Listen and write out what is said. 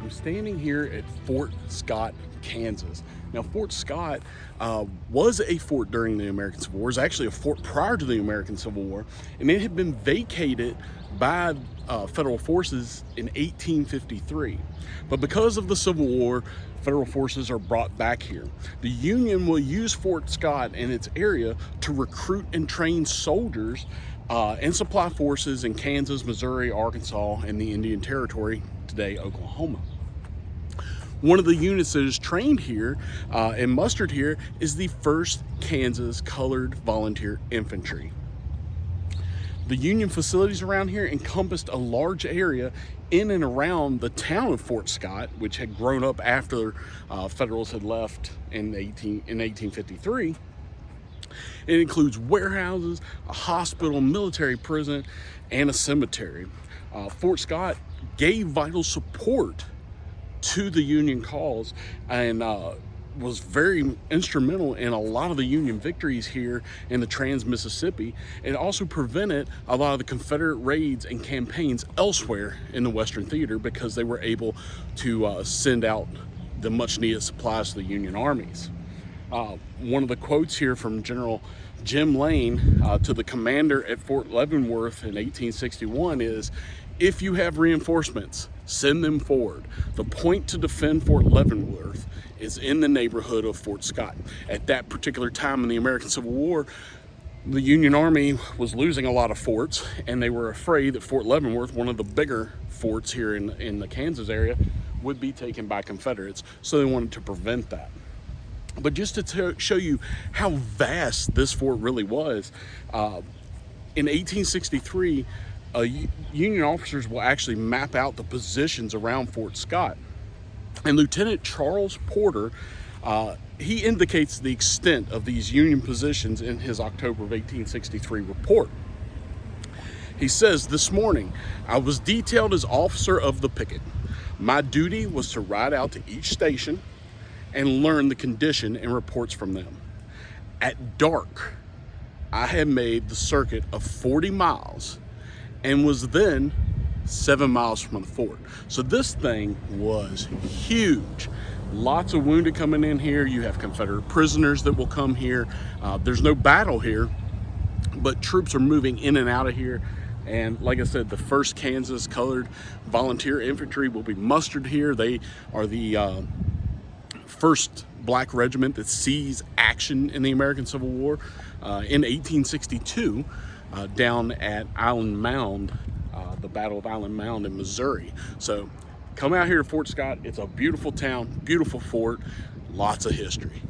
I'm standing here at Fort Scott, Kansas. Now, Fort Scott was a fort during the American Civil War. It was actually a fort prior to the American Civil War, and it had been vacated by federal forces in 1853. But because of the Civil War, federal forces are brought back here. The Union will use Fort Scott and its area to recruit and train soldiers and supply forces in Kansas, Missouri, Arkansas, and the Indian Territory, today Oklahoma. One of the units that is trained here and mustered here is the 1st Kansas Colored Volunteer Infantry. The Union facilities around here encompassed a large area in and around the town of Fort Scott, which had grown up after Federals had left in 1853. It includes warehouses, a hospital, military prison, and a cemetery. Fort Scott gave vital support to the Union cause and was very instrumental in a lot of the Union victories here in the Trans-Mississippi. It also prevented a lot of the Confederate raids and campaigns elsewhere in the Western Theater because they were able to send out the much needed supplies to the Union armies. One of the quotes here from General Jim Lane to the commander at Fort Leavenworth in 1861 is, "If you have reinforcements, send them forward. The point to defend Fort Leavenworth is in the neighborhood of Fort Scott." At that particular time in the American Civil War, the Union Army was losing a lot of forts, and they were afraid that Fort Leavenworth, one of the bigger forts here in the Kansas area, would be taken by Confederates, so they wanted to prevent that. But just to show you how vast this fort really was, in 1863, Union officers will actually map out the positions around Fort Scott. And Lieutenant Charles Porter, he indicates the extent of these Union positions in his October of 1863 report. He says, "This morning, I was detailed as officer of the picket. My duty was to ride out to each station and learn the condition and reports from them. At dark, I had made the circuit of 40 miles and was then 7 miles from the fort." So this thing was huge. Lots of wounded coming in here. You have Confederate prisoners that will come here. There's no battle here, but troops are moving in and out of here. And like I said, the 1st Kansas Colored Volunteer Infantry will be mustered here. They are the 1st Black Regiment that sees action in the American Civil War in 1862 down at Island Mound, the Battle of Island Mound in Missouri. So come out here to Fort Scott. It's a beautiful town, beautiful fort, lots of history.